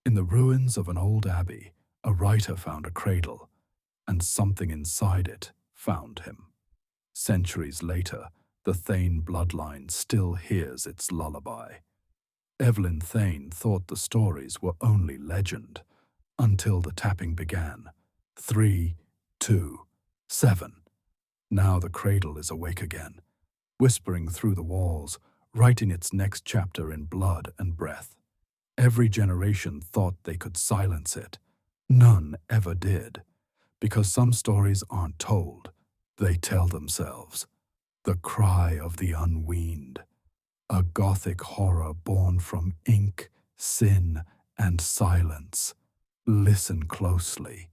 In the ruins of an old abbey, a writer found a cradle, and something inside it found him. Centuries later, the Thane bloodline still hears its lullaby. Evelyn Thane thought the stories were only legend, until the tapping began. 3, 2, 7. Now the cradle is awake again, whispering through the walls, writing its next chapter in blood and breath. Every generation thought they could silence it. None ever did, because some stories aren't told, they tell themselves. The Cry of the Unweaned, a Gothic horror born from ink, sin, and silence. Listen closely,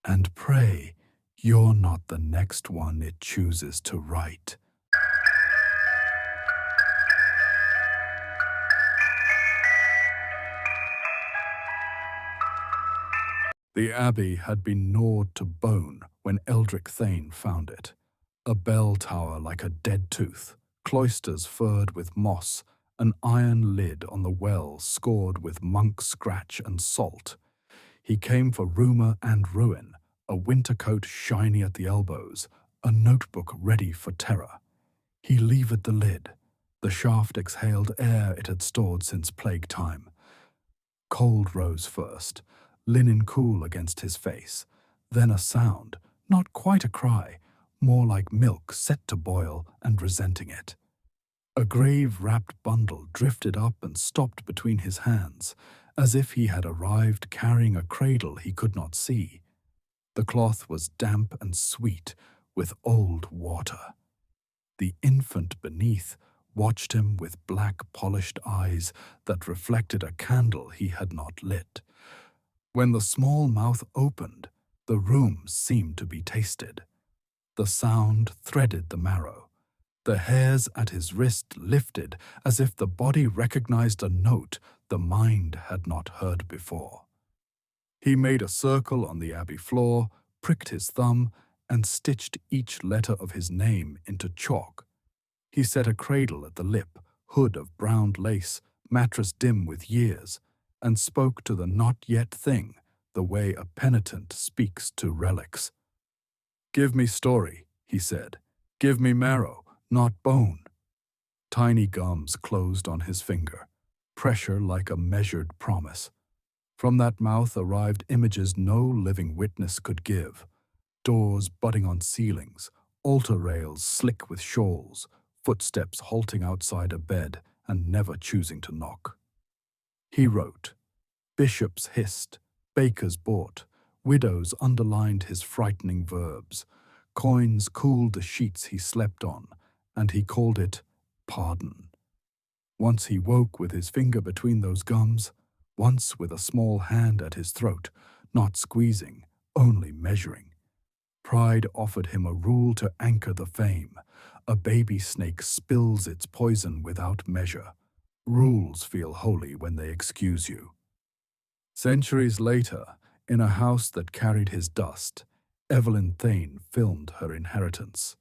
and pray you're not the next one it chooses to write. The abbey had been gnawed to bone when Eldric Thane found it. A bell tower like a dead tooth, cloisters furred with moss, an iron lid on the well scored with monk scratch and salt. He came for rumour and ruin, a winter coat shiny at the elbows, a notebook ready for terror. He levered the lid. The shaft exhaled air it had stored since plague time. Cold rose first, linen cool against his face, then a sound, not quite a cry, more like milk set to boil and resenting it. A grave-wrapped bundle drifted up and stopped between his hands, as if he had arrived carrying a cradle he could not see. The cloth was damp and sweet with old water. The infant beneath watched him with black polished eyes that reflected a candle he had not lit. When the small mouth opened, the room seemed to be tasted. The sound threaded the marrow. The hairs at his wrist lifted as if the body recognized a note the mind had not heard before. He made a circle on the abbey floor, pricked his thumb, and stitched each letter of his name into chalk. He set a cradle at the lip, hood of browned lace, mattress dim with years, and spoke to the not-yet thing the way a penitent speaks to relics. "Give me story," he said. "Give me marrow, not bone." Tiny gums closed on his finger, pressure like a measured promise. From that mouth arrived images no living witness could give. Doors budding on ceilings, altar rails slick with shawls, footsteps halting outside a bed and never choosing to knock. He wrote. Bishops hissed, bakers bought, widows underlined his frightening verbs. Coins cooled the sheets he slept on, and he called it pardon. Once he woke with his finger between those gums, once with a small hand at his throat, not squeezing, only measuring. Pride offered him a rule to anchor the fame. A baby snake spills its poison without measure. Rules feel holy when they excuse you. Centuries later, in a house that carried his dust, Evelyn Thane filmed her inheritance.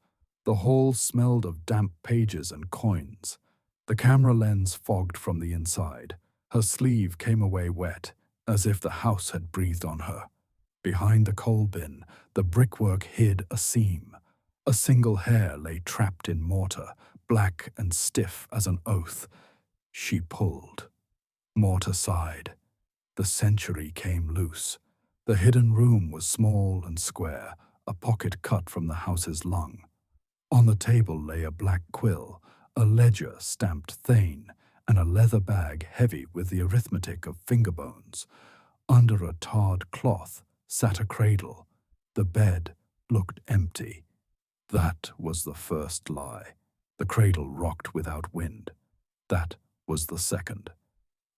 The hall smelled of damp pages and coins. The camera lens fogged from the inside. Her sleeve came away wet, as if the house had breathed on her. Behind the coal bin, the brickwork hid a seam. A single hair lay trapped in mortar, black and stiff as an oath. She pulled. Mortar sighed. The century came loose. The hidden room was small and square, a pocket cut from the house's lung. On the table lay a black quill, a ledger stamped Thane, and a leather bag heavy with the arithmetic of finger bones. Under a tarred cloth sat a cradle. The bed looked empty. That was the first lie. The cradle rocked without wind. That was the second.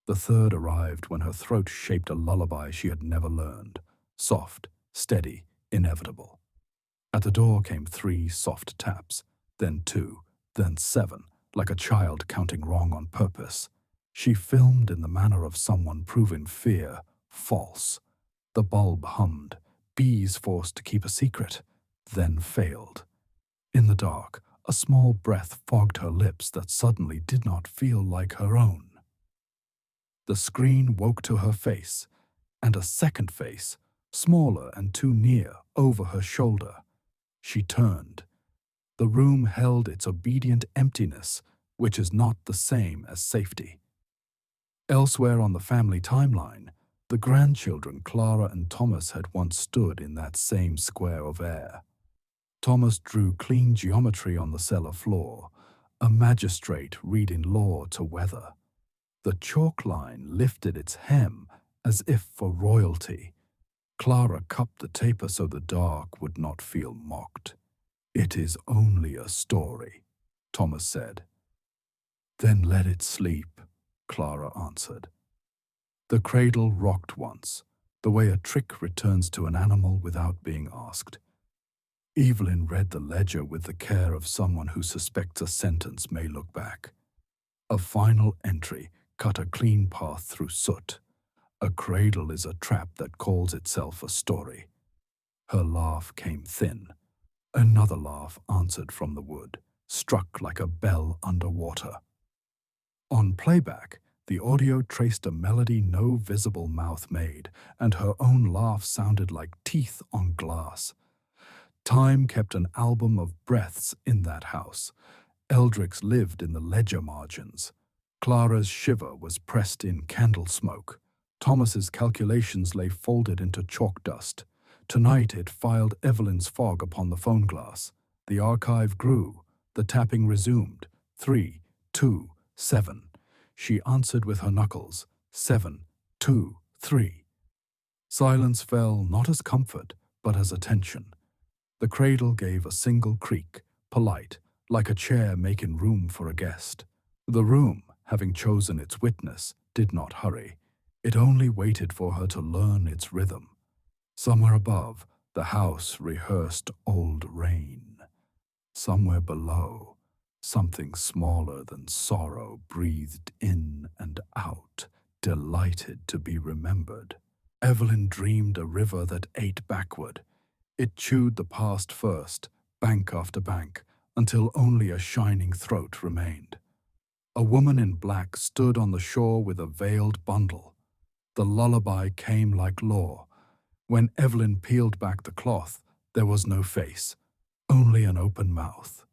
The third arrived when her throat shaped a lullaby she had never learned. Soft, steady, inevitable. At the door came 3 soft taps, then 2, then 7, like a child counting wrong on purpose. She filmed in the manner of someone proven fear false. The bulb hummed, bees forced to keep a secret, then failed. In the dark, a small breath fogged her lips that suddenly did not feel like her own. The screen woke to her face, and a second face, smaller and too near, over her shoulder. She turned. The room held its obedient emptiness, which is not the same as safety. Elsewhere on the family timeline, the grandchildren Clara and Thomas had once stood in that same square of air. Thomas drew clean geometry on the cellar floor, a magistrate reading law to weather. The chalk line lifted its hem as if for royalty. Clara cupped the taper so the dark would not feel mocked. "It is only a story," Thomas said. "Then let it sleep," Clara answered. The cradle rocked once, the way a trick returns to an animal without being asked. Evelyn read the ledger with the care of someone who suspects a sentence may look back. A final entry cut a clean path through soot. A cradle is a trap that calls itself a story. Her laugh came thin. Another laugh answered from the wood, struck like a bell underwater. On playback, the audio traced a melody no visible mouth made, and her own laugh sounded like teeth on glass. Time kept an album of breaths in that house. Eldric's lived in the ledger margins. Clara's shiver was pressed in candle smoke. Thomas's calculations lay folded into chalk dust. Tonight it filed Evelyn's fog upon the phone glass. The archive grew. The tapping resumed. 3, 2, 7. She answered with her knuckles. 7, 2, 3. Silence fell not as comfort, but as attention. The cradle gave a single creak, polite, like a chair making room for a guest. The room, having chosen its witness, did not hurry. It only waited for her to learn its rhythm. Somewhere above, the house rehearsed old rain. Somewhere below, something smaller than sorrow breathed in and out, delighted to be remembered. Evelyn dreamed a river that ate backward. It chewed the past first, bank after bank, until only a shining throat remained. A woman in black stood on the shore with a veiled bundle. The lullaby came like law. When Evelyn peeled back the cloth, there was no face, only an open mouth.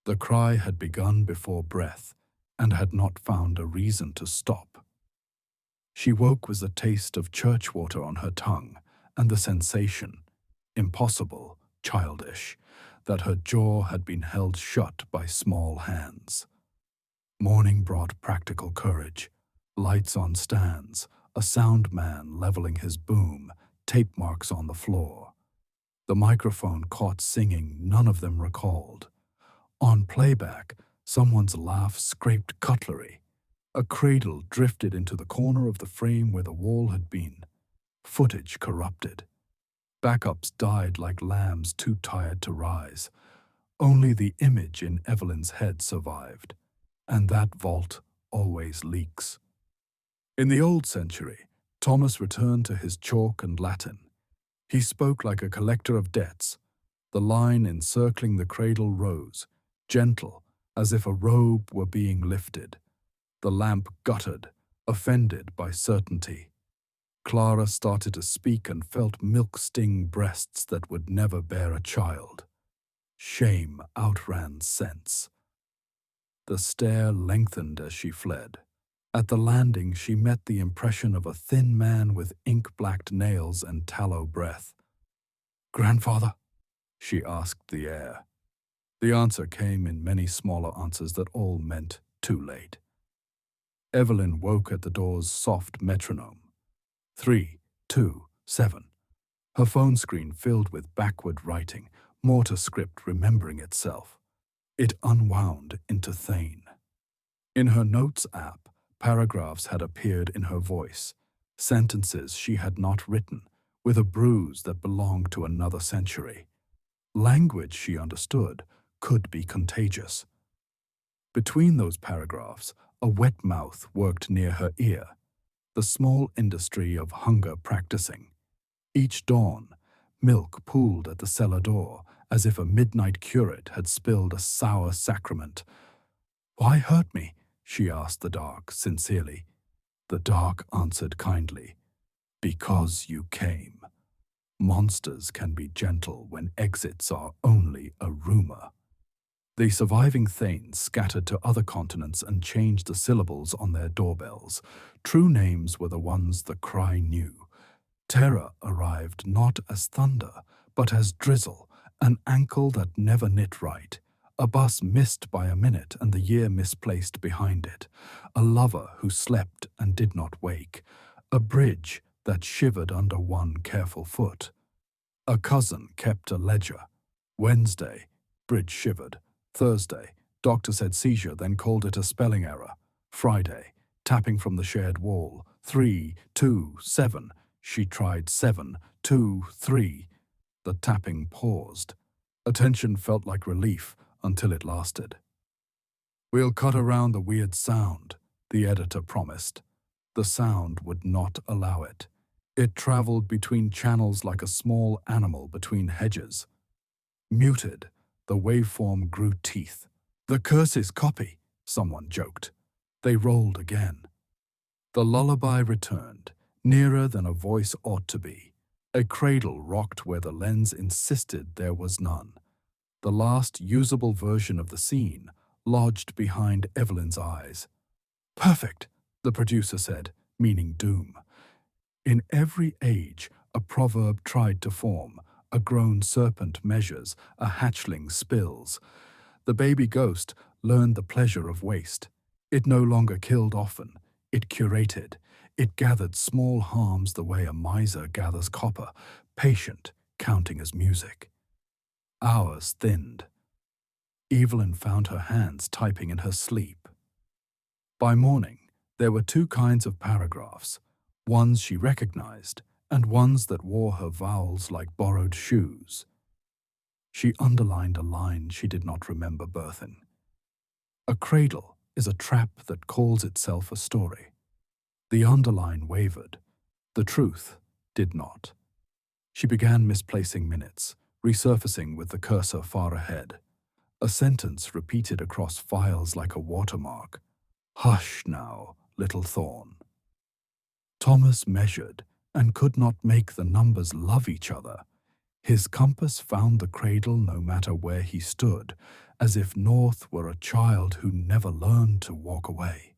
The cry had begun before breath, and had not found a reason to stop. She woke with the taste of church water on her tongue, and the sensation, impossible, childish, that her jaw had been held shut by small hands. Morning brought practical courage, lights on stands, a sound man leveling his boom, tape marks on the floor. The microphone caught singing none of them recalled. On playback, someone's laugh scraped cutlery. A cradle drifted into the corner of the frame where the wall had been. Footage corrupted. Backups died like lambs too tired to rise. Only the image in Evelyn's head survived. And that vault always leaks. In the old century, Thomas returned to his chalk and Latin. He spoke like a collector of debts. The line encircling the cradle rose, gentle, as if a robe were being lifted. The lamp guttered, offended by certainty. Clara started to speak and felt milk-sting breasts that would never bear a child. Shame outran sense. The stair lengthened as she fled. At the landing, she met the impression of a thin man with ink-blacked nails and tallow breath. "Grandfather?" she asked the air. The answer came in many smaller answers that all meant too late. Evelyn woke at the door's soft metronome. 3, 2, 7. Her phone screen filled with backward writing, mortar script remembering itself. It unwound into Thane. In her notes app, paragraphs had appeared in her voice, sentences she had not written, with a bruise that belonged to another century. Language she understood could be contagious. Between those paragraphs, a wet mouth worked near her ear, the small industry of hunger practicing. Each dawn, milk pooled at the cellar door, as if a midnight curate had spilled a sour sacrament. "Why hurt me?" she asked the dark, sincerely. The dark answered kindly, "Because you came. Monsters can be gentle when exits are only a rumor." The surviving Thanes scattered to other continents and changed the syllables on their doorbells. True names were the ones the Cry knew. Terror arrived not as thunder, but as drizzle, an ankle that never knit right, a bus missed by a minute and the year misplaced behind it, a lover who slept and did not wake, a bridge that shivered under one careful foot. A cousin kept a ledger. Wednesday, bridge shivered. Thursday, doctor said seizure, then called it a spelling error. Friday, tapping from the shared wall. 3, 2, 7. She tried 7, 2, 3. The tapping paused. Attention felt like relief until it lasted. "We'll cut around the weird sound," the editor promised. The sound would not allow it. It traveled between channels like a small animal between hedges. Muted, the waveform grew teeth. "The curse is copy," someone joked. They rolled again. The lullaby returned, nearer than a voice ought to be. A cradle rocked where the lens insisted there was none. The last usable version of the scene lodged behind Evelyn's eyes. "Perfect," the producer said, meaning doom. In every age, a proverb tried to form. A grown serpent measures, a hatchling spills. The baby ghost learned the pleasure of waste. It no longer killed often. It curated. It gathered small harms the way a miser gathers copper, patient, counting as music. Hours thinned. Evelyn found her hands typing in her sleep. By morning, there were two kinds of paragraphs, ones she recognized and ones that wore her vowels like borrowed shoes. She underlined a line she did not remember birthing. A cradle is a trap that calls itself a story. The underline wavered. The truth did not. She began misplacing minutes, resurfacing with the cursor far ahead. A sentence repeated across files like a watermark. "Hush now, little thorn." Thomas measured and could not make the numbers love each other. His compass found the cradle no matter where he stood, as if North were a child who never learned to walk away.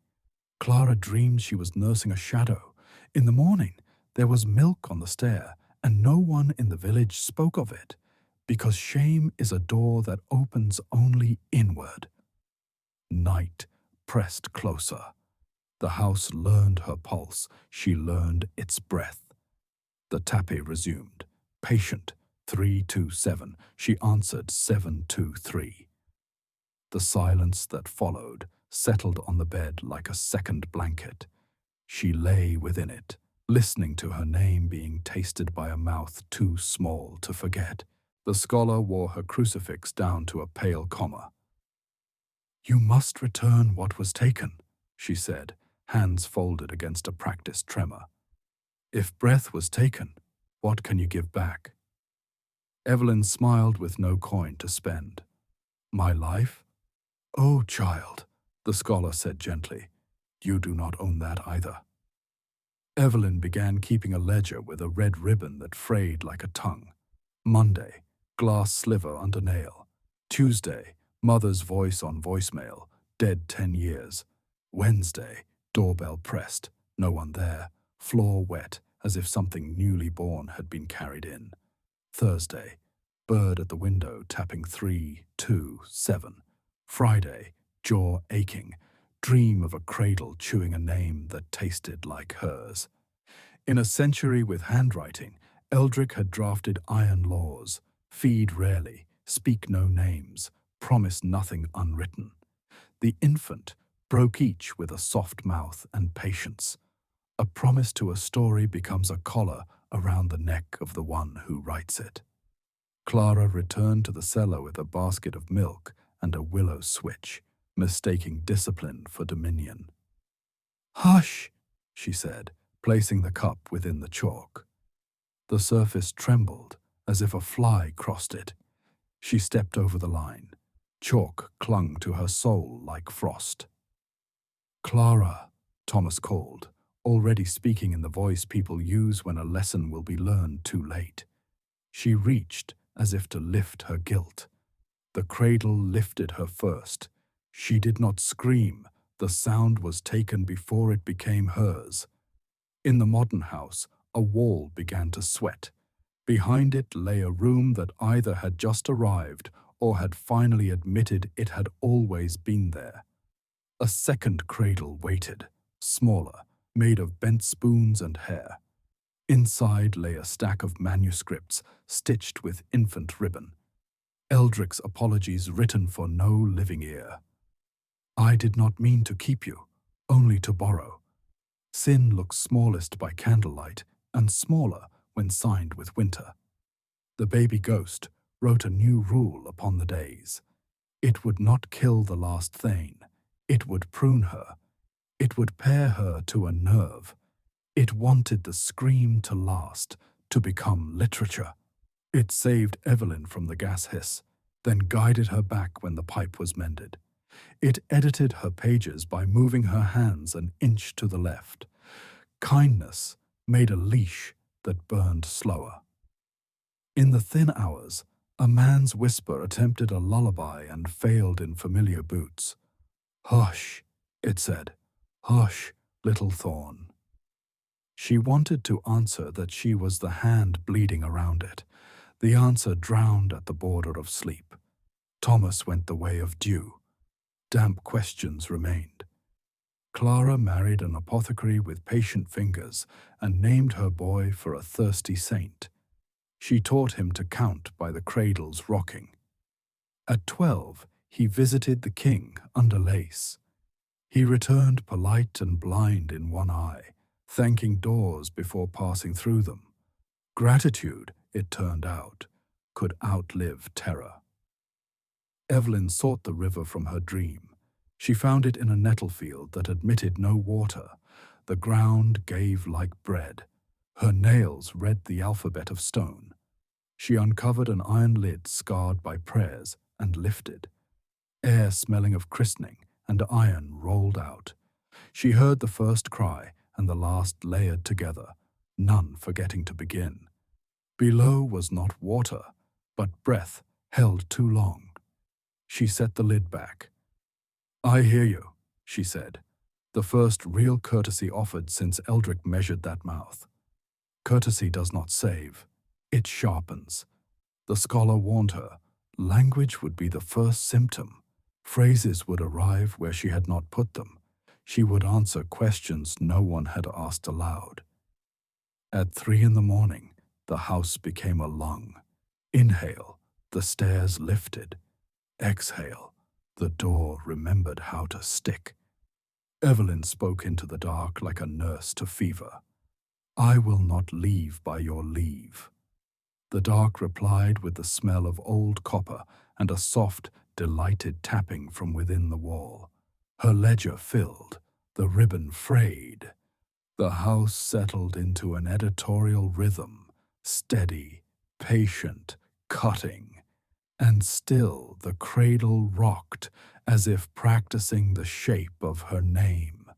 Clara dreamed she was nursing a shadow. In the morning, there was milk on the stair, and no one in the village spoke of it, because shame is a door that opens only inward. Night pressed closer. The house learned her pulse. She learned its breath. The tappy resumed. Patient, 327. She answered 723. The silence that followed settled on the bed like a second blanket. She lay within it, listening to her name being tasted by a mouth too small to forget. The scholar wore her crucifix down to a pale comma. "You must return what was taken," she said, hands folded against a practiced tremor. "If breath was taken, what can you give back?" Evelyn smiled with no coin to spend. "My life? Oh, child," the scholar said gently, "you do not own that either." Evelyn began keeping a ledger with a red ribbon that frayed like a tongue. Monday, glass sliver under nail. Tuesday, mother's voice on voicemail, dead 10 years. Wednesday, doorbell pressed, no one there, floor wet as if something newly born had been carried in. Thursday, bird at the window tapping 3, 2, 7. Friday, jaw aching, dream of a cradle chewing a name that tasted like hers. In A Century with Handwriting, Eldric had drafted iron laws: feed rarely, speak no names, promise nothing unwritten. The infant broke each with a soft mouth and patience. A promise to a story becomes a collar around the neck of the one who writes it. Clara returned to the cellar with a basket of milk and a willow switch, mistaking discipline for dominion. "Hush," she said, placing the cup within the chalk. The surface trembled as if a fly crossed it. She stepped over the line. Chalk clung to her soul like frost. "Clara," Thomas called, already speaking in the voice people use when a lesson will be learned too late. She reached as if to lift her guilt. The cradle lifted her first. She did not scream. The sound was taken before it became hers. In the modern house, a wall began to sweat. Behind it lay a room that either had just arrived or had finally admitted it had always been there. A second cradle waited, smaller, made of bent spoons and hair. Inside lay a stack of manuscripts stitched with infant ribbon. Eldric's apologies written for no living ear. I did not mean to keep you, only to borrow. Sin looks smallest by candlelight and smaller when signed with winter. The baby ghost wrote a new rule upon the days. It would not kill the last Thane. It would prune her. It would pair her to a nerve. It wanted the scream to last, to become literature. It saved Evelyn from the gas hiss, then guided her back when the pipe was mended. It edited her pages by moving her hands an inch to the left. Kindness made a leash that burned slower. In the thin hours, a man's whisper attempted a lullaby and failed in familiar boots. "Hush," it said. "Hush, little thorn." She wanted to answer that she was the hand bleeding around it. The answer drowned at the border of sleep. Thomas went the way of dew. Damp questions remained. Clara married an apothecary with patient fingers and named her boy for a thirsty saint. She taught him to count by the cradle's rocking. At 12, he visited the king under lace. He returned polite and blind in one eye, thanking doors before passing through them. Gratitude, it turned out, could outlive terror. Evelyn sought the river from her dream. She found it in a nettle field that admitted no water. The ground gave like bread. Her nails read the alphabet of stone. She uncovered an iron lid scarred by prayers and lifted. Air smelling of christening and iron rolled out. She heard the first cry and the last layered together, none forgetting to begin. Below was not water, but breath held too long. She set the lid back. "I hear you," she said, the first real courtesy offered since Eldric measured that mouth. Courtesy does not save, it sharpens. The scholar warned her, language would be the first symptom. Phrases would arrive where she had not put them. She would answer questions no one had asked aloud. At 3 in the morning, the house became a lung. Inhale, the stairs lifted. Exhale, the door remembered how to stick. Evelyn spoke into the dark like a nurse to fever. "I will not leave by your leave." The dark replied with the smell of old copper and a soft, delighted tapping from within the wall. Her ledger filled, the ribbon frayed. The house settled into an editorial rhythm, steady, patient, cutting. And still the cradle rocked as if practicing the shape of her name.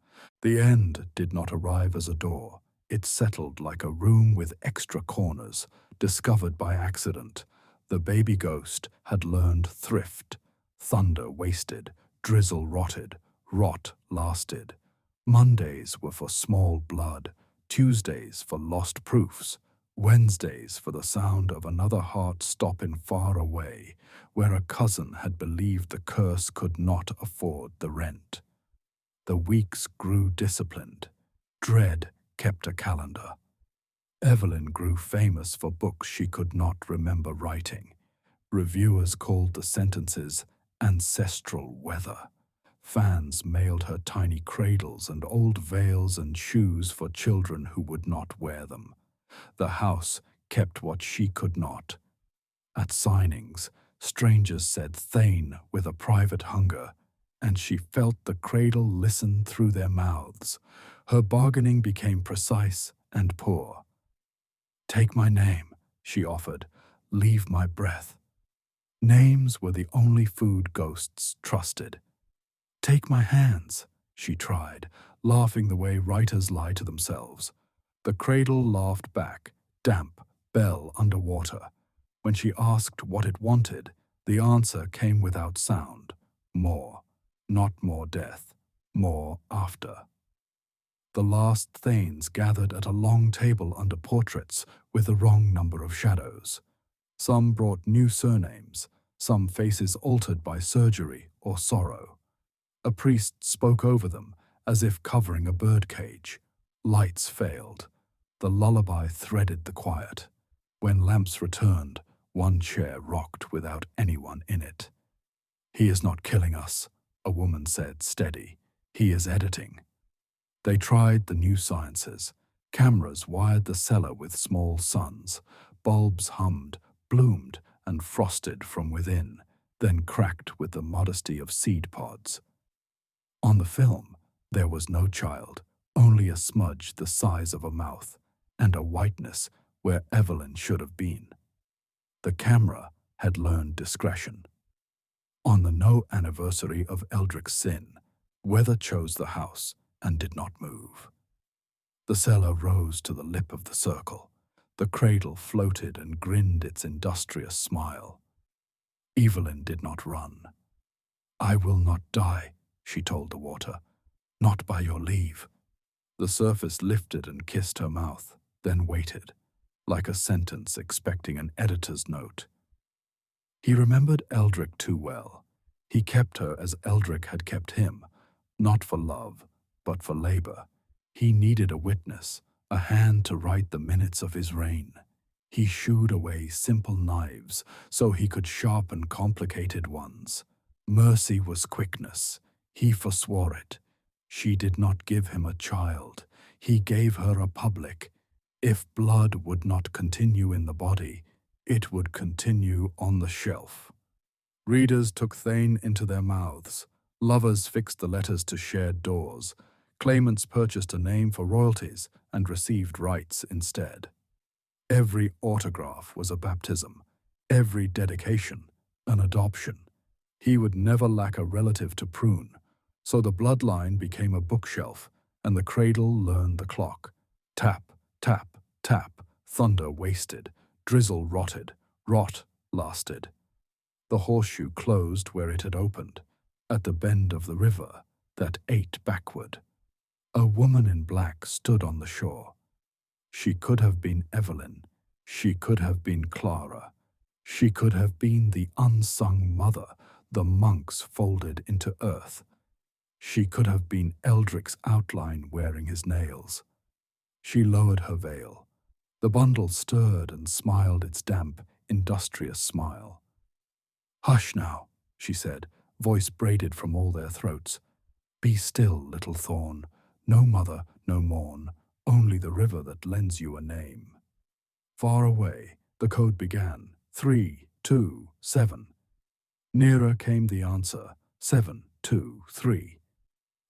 The end did not arrive as a door. It settled like a room with extra corners, discovered by accident. The baby ghost had learned thrift. Thunder wasted, drizzle rotted, rot lasted. Mondays were for small blood, Tuesdays for lost proofs, Wednesdays for the sound of another heart stopping far away, where a cousin had believed the curse could not afford the rent. The weeks grew disciplined. Dread kept a calendar. Evelyn grew famous for books she could not remember writing. Reviewers called the sentences ancestral weather. Fans mailed her tiny cradles and old veils and shoes for children who would not wear them. The house kept what she could not. At signings, strangers said Thane with a private hunger, and she felt the cradle listen through their mouths. Her bargaining became precise and poor. "Take my name," she offered. "Leave my breath." Names were the only food ghosts trusted. "Take my hands," she tried, laughing the way writers lie to themselves. The cradle laughed back, damp, bell underwater. When she asked what it wanted, the answer came without sound. More. Not more death. More after. The last Thanes gathered at a long table under portraits with the wrong number of shadows. Some brought new surnames, some faces altered by surgery or sorrow. A priest spoke over them as if covering a birdcage. Lights failed. The lullaby threaded the quiet. When lamps returned, one chair rocked without anyone in it. "He is not killing us," a woman said, steady. "He is editing." They tried the new sciences. Cameras wired the cellar with small suns. Bulbs hummed, bloomed, and frosted from within, then cracked with the modesty of seed pods. On the film, there was no child, only a smudge the size of a mouth, and a whiteness where Evelyn should have been. The camera had learned discretion. On the no anniversary of Eldric's sin, weather chose the house and did not move. The cellar rose to the lip of the circle. The cradle floated and grinned its industrious smile. Evelyn did not run. "I will not die," she told the water. "Not by your leave." The surface lifted and kissed her mouth, then waited, like a sentence expecting an editor's note. He remembered Eldric too well. He kept her as Eldric had kept him, not for love, but for labor. He needed a witness, a hand to write the minutes of his reign. He shooed away simple knives so he could sharpen complicated ones. Mercy was quickness. He forswore it. She did not give him a child. He gave her a public. If blood would not continue in the body, it would continue on the shelf. Readers took Thane into their mouths. Lovers fixed the letters to shared doors. Claimants purchased a name for royalties and received rights instead. Every autograph was a baptism, every dedication an adoption. He would never lack a relative to prune, so the bloodline became a bookshelf, and the cradle learned the clock. Tap, tap, tap, thunder wasted, drizzle rotted, rot lasted. The horseshoe closed where it had opened, at the bend of the river that ate backward. A woman in black stood on the shore. She could have been Evelyn. She could have been Clara. She could have been the unsung mother the monks folded into earth. She could have been Eldric's outline wearing his nails. She lowered her veil. The bundle stirred and smiled its damp, industrious smile. "Hush now," she said, voice braided from all their throats. "Be still, little thorn. No mother, no morn, only the river that lends you a name." Far away, the code began. 3, 2, 7. Nearer came the answer. 7, 2, 3.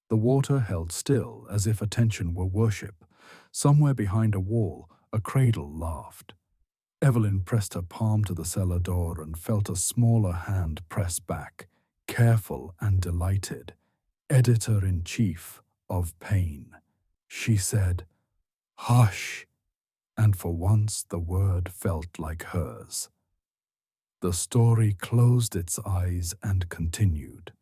The water held still as if attention were worship. Somewhere behind a wall, a cradle laughed. Evelyn pressed her palm to the cellar door and felt a smaller hand press back, careful and delighted. Editor-in-chief of pain. She said, "Hush," and for once the word felt like hers. The story closed its eyes and continued.